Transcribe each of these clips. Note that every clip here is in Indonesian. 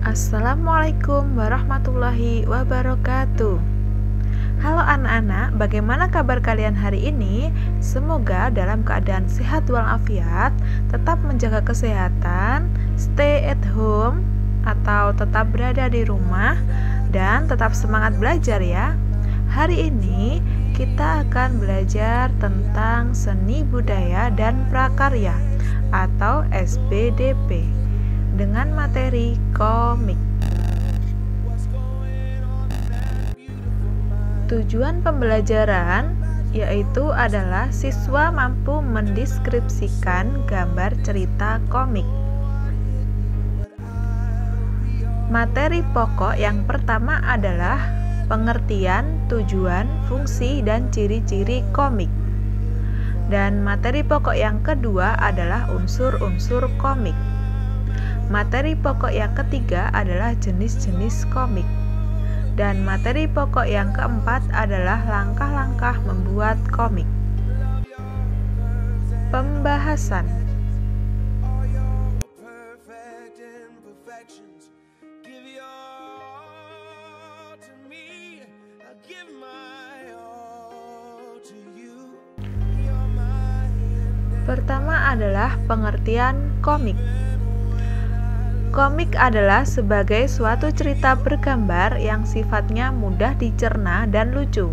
Assalamualaikum warahmatullahi wabarakatuh. Halo anak-anak, bagaimana kabar kalian hari ini? Semoga dalam keadaan sehat walafiat, tetap menjaga kesehatan, stay at home atau tetap berada di rumah, dan tetap semangat belajar ya. Hari ini kita akan belajar tentang seni budaya dan prakarya atau SBDP dengan materi komik. Tujuan pembelajaran yaitu adalah siswa mampu mendeskripsikan gambar cerita komik. Materi pokok yang pertama adalah pengertian, tujuan, fungsi, dan ciri-ciri komik. Dan materi pokok yang kedua adalah unsur-unsur komik. Materi pokok yang ketiga adalah jenis-jenis komik. Dan materi pokok yang keempat adalah langkah-langkah membuat komik. Pembahasan. Pertama adalah pengertian komik. Komik adalah sebagai suatu cerita bergambar yang sifatnya mudah dicerna dan lucu.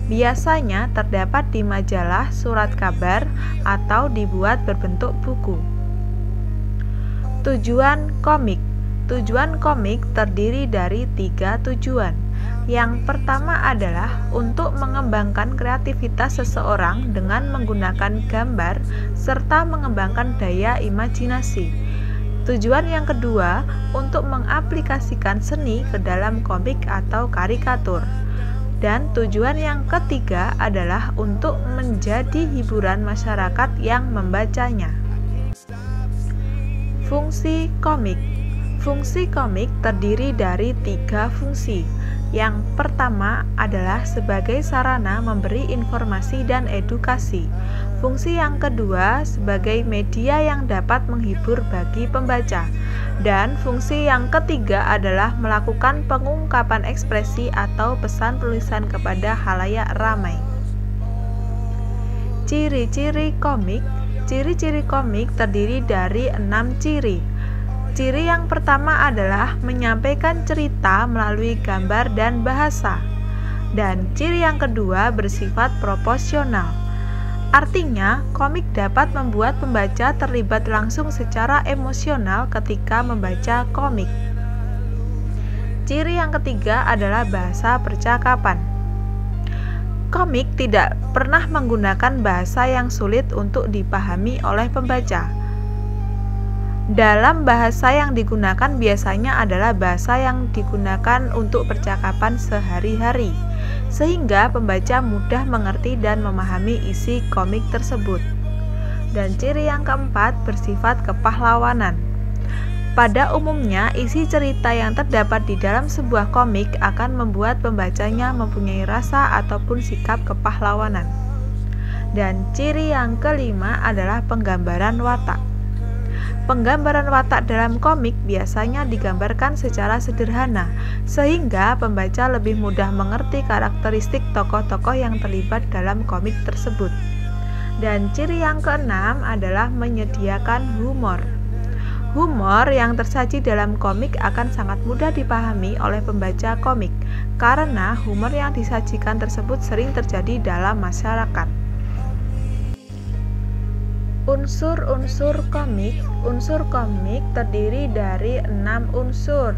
Biasanya terdapat di majalah, surat kabar, atau dibuat berbentuk buku. Tujuan komik. Tujuan komik terdiri dari 3 tujuan. Yang pertama adalah untuk mengembangkan kreativitas seseorang dengan menggunakan gambar serta mengembangkan daya imajinasi. Tujuan yang kedua, untuk mengaplikasikan seni ke dalam komik atau karikatur. Dan tujuan yang ketiga adalah untuk menjadi hiburan masyarakat yang membacanya. Fungsi komik. Fungsi komik terdiri dari 3 fungsi. Yang pertama adalah sebagai sarana memberi informasi dan edukasi. Fungsi yang kedua sebagai media yang dapat menghibur bagi pembaca. Dan fungsi yang ketiga adalah melakukan pengungkapan ekspresi atau pesan tulisan kepada khalayak ramai. Ciri-ciri komik. Ciri-ciri komik terdiri dari 6 ciri. Ciri yang pertama adalah menyampaikan cerita melalui gambar dan bahasa. Dan ciri yang kedua bersifat proporsional. Artinya, komik dapat membuat pembaca terlibat langsung secara emosional ketika membaca komik. Ciri yang ketiga adalah bahasa percakapan. Komik tidak pernah menggunakan bahasa yang sulit untuk dipahami oleh pembaca. Dalam bahasa yang digunakan biasanya adalah bahasa yang digunakan untuk percakapan sehari-hari, sehingga pembaca mudah mengerti dan memahami isi komik tersebut. Dan ciri yang keempat bersifat kepahlawanan. Pada umumnya, isi cerita yang terdapat di dalam sebuah komik akan membuat pembacanya mempunyai rasa ataupun sikap kepahlawanan. Dan ciri yang kelima adalah penggambaran watak. Penggambaran watak dalam komik biasanya digambarkan secara sederhana, sehingga pembaca lebih mudah mengerti karakteristik tokoh-tokoh yang terlibat dalam komik tersebut. Dan ciri yang keenam adalah menyediakan humor. Humor yang tersaji dalam komik akan sangat mudah dipahami oleh pembaca komik, karena humor yang disajikan tersebut sering terjadi dalam masyarakat. Unsur-unsur komik. Unsur komik terdiri dari 6 unsur.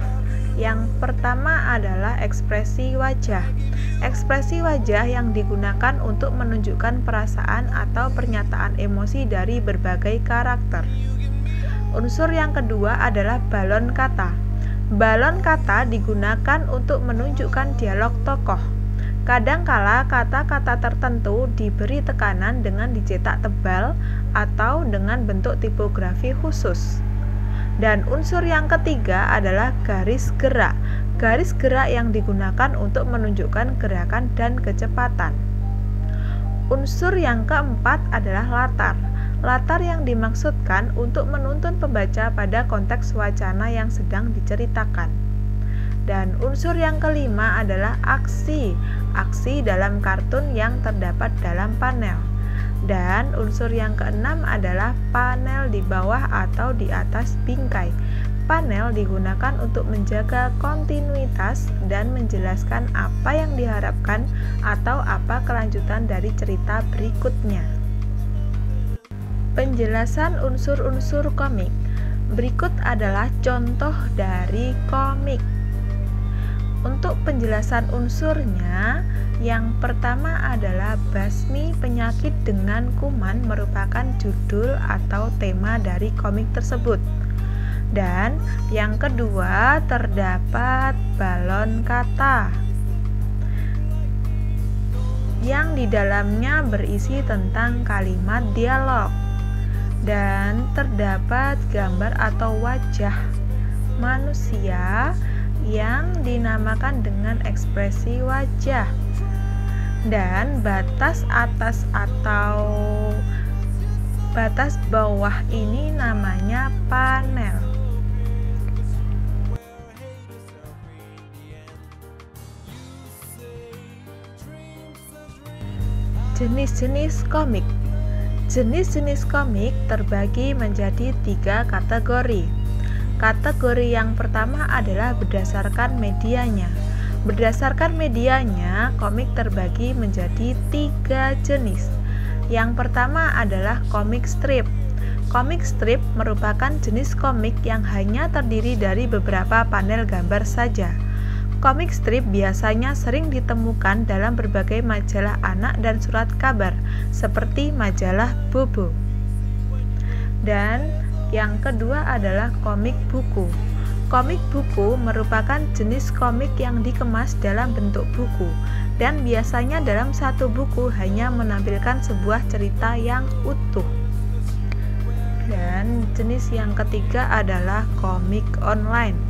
Yang pertama adalah ekspresi wajah. Ekspresi wajah yang digunakan untuk menunjukkan perasaan atau pernyataan emosi dari berbagai karakter. Unsur yang kedua adalah balon kata. Balon kata digunakan untuk menunjukkan dialog tokoh. Kadangkala kata-kata tertentu diberi tekanan dengan dicetak tebal atau dengan bentuk tipografi khusus. Dan unsur yang ketiga adalah garis gerak. Garis gerak yang digunakan untuk menunjukkan gerakan dan kecepatan. Unsur yang keempat adalah latar. Latar yang dimaksudkan untuk menuntun pembaca pada konteks wacana yang sedang diceritakan. Dan unsur yang kelima adalah aksi. Aksi dalam kartun yang terdapat dalam panel. Dan unsur yang keenam adalah panel di bawah atau di atas bingkai. Panel digunakan untuk menjaga kontinuitas dan menjelaskan apa yang diharapkan atau apa kelanjutan dari cerita berikutnya. Penjelasan unsur-unsur komik. Berikut adalah contoh dari komik. Untuk penjelasan unsurnya, yang pertama adalah Basmi Penyakit dengan Kuman merupakan judul atau tema dari komik tersebut. Dan yang kedua terdapat Balon Kata yang di dalamnya berisi tentang kalimat dialog. Dan terdapat gambar atau wajah manusia yang dinamakan dengan ekspresi wajah. Dan batas atas atau batas bawah ini namanya panel. Jenis-jenis komik. Jenis-jenis komik terbagi menjadi 3 kategori. Kategori yang pertama adalah berdasarkan medianya. Berdasarkan medianya, komik terbagi menjadi 3 jenis. Yang pertama adalah komik strip. Komik strip merupakan jenis komik yang hanya terdiri dari beberapa panel gambar saja. Komik strip biasanya sering ditemukan dalam berbagai majalah anak dan surat kabar, seperti majalah Bobo. Dan yang kedua adalah komik buku. Komik buku merupakan jenis komik yang dikemas dalam bentuk buku, dan biasanya dalam satu buku hanya menampilkan sebuah cerita yang utuh. Dan jenis yang ketiga adalah komik online.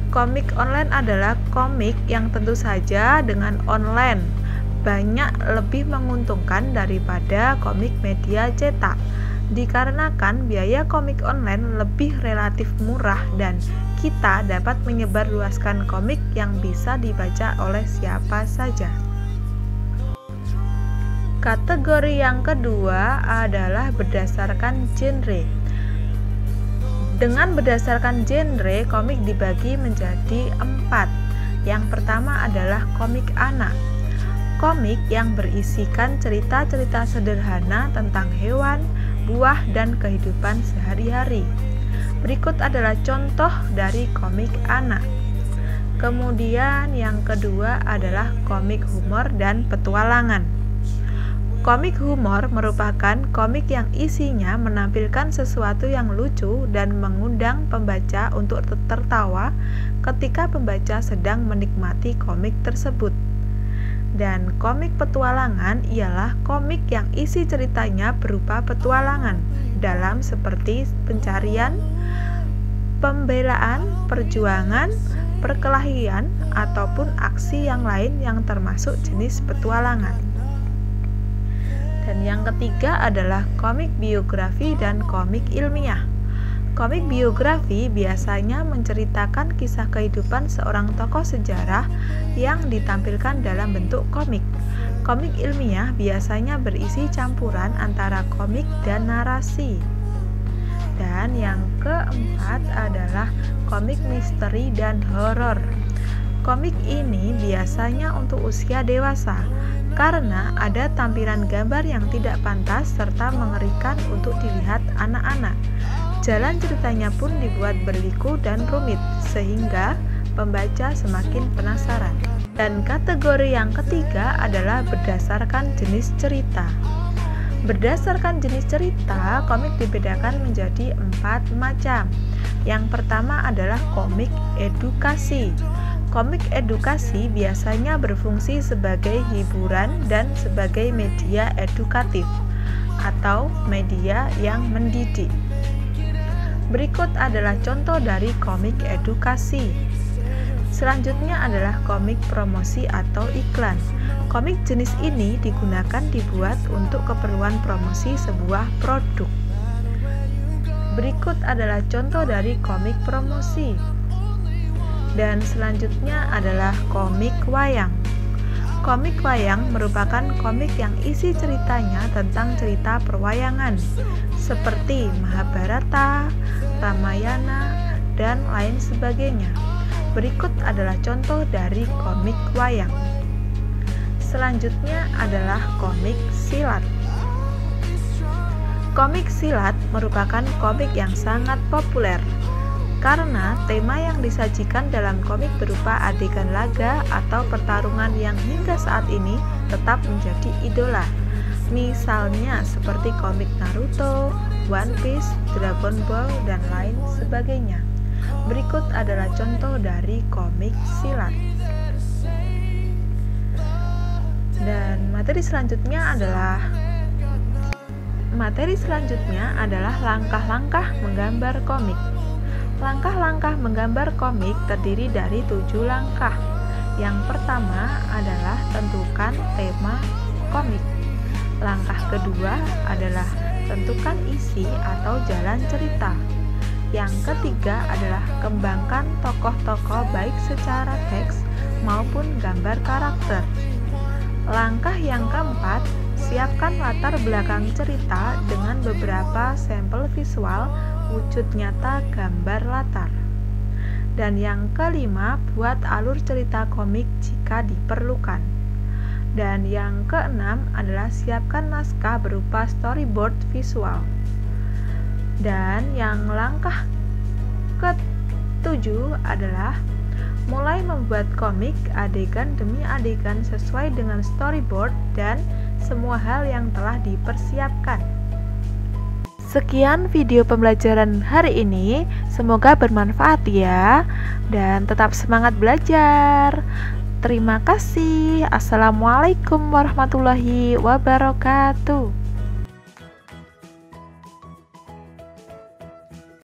Komik online adalah komik yang tentu saja dengan online banyak lebih menguntungkan daripada komik media cetak, dikarenakan biaya komik online lebih relatif murah dan kita dapat menyebarluaskan komik yang bisa dibaca oleh siapa saja. Kategori yang kedua adalah berdasarkan genre. Dengan berdasarkan genre, komik dibagi menjadi 4. Yang pertama adalah komik anak. Komik yang berisikan cerita-cerita sederhana tentang hewan, buah, dan kehidupan sehari-hari. Berikut adalah contoh dari komik anak. Kemudian yang kedua adalah komik humor dan petualangan. Komik humor merupakan komik yang isinya menampilkan sesuatu yang lucu dan mengundang pembaca untuk tertawa ketika pembaca sedang menikmati komik tersebut. Dan komik petualangan ialah komik yang isi ceritanya berupa petualangan dalam seperti pencarian, pembelaan, perjuangan, perkelahian, ataupun aksi yang lain yang termasuk jenis petualangan. Dan yang ketiga adalah komik biografi dan komik ilmiah. Komik biografi biasanya menceritakan kisah kehidupan seorang tokoh sejarah yang ditampilkan dalam bentuk komik. Komik ilmiah biasanya berisi campuran antara komik dan narasi. Dan yang keempat adalah komik misteri dan horor. Komik ini biasanya untuk usia dewasa, karena ada tampilan gambar yang tidak pantas serta mengerikan untuk dilihat anak-anak. Jalan ceritanya pun dibuat berliku dan rumit, sehingga pembaca semakin penasaran. Dan kategori yang ketiga adalah berdasarkan jenis cerita. Berdasarkan jenis cerita, komik dibedakan menjadi 4 macam. Yang pertama adalah komik edukasi. Komik edukasi biasanya berfungsi sebagai hiburan dan sebagai media edukatif atau media yang mendidik. Berikut adalah contoh dari komik edukasi. Selanjutnya adalah komik promosi atau iklan. Komik jenis ini digunakan dibuat untuk keperluan promosi sebuah produk. Berikut adalah contoh dari komik promosi. Dan selanjutnya adalah komik wayang. Komik wayang merupakan komik yang isi ceritanya tentang cerita perwayangan seperti Mahabharata, Ramayana, dan lain sebagainya. Berikut adalah contoh dari komik wayang. Selanjutnya adalah komik silat. Komik silat merupakan komik yang sangat populer karena tema yang disajikan dalam komik berupa adegan laga atau pertarungan yang hingga saat ini tetap menjadi idola. Misalnya seperti komik Naruto, One Piece, Dragon Ball, dan lain sebagainya. Berikut adalah contoh dari komik silat. Dan materi selanjutnya adalah langkah-langkah menggambar komik. Langkah-langkah menggambar komik terdiri dari 7 langkah. Yang pertama adalah tentukan tema komik. Langkah kedua adalah tentukan isi atau jalan cerita. Yang ketiga adalah kembangkan tokoh-tokoh baik secara teks maupun gambar karakter. Langkah yang keempat, siapkan latar belakang cerita dengan beberapa sampel visual wujud nyata gambar latar. Dan yang kelima, buat alur cerita komik jika diperlukan. Dan yang keenam adalah siapkan naskah berupa storyboard visual. Dan yang langkah ketujuh adalah mulai membuat komik adegan demi adegan sesuai dengan storyboard dan semua hal yang telah dipersiapkan. Sekian video pembelajaran hari ini, semoga bermanfaat ya, dan tetap semangat belajar. Terima kasih. Assalamualaikum warahmatullahi wabarakatuh.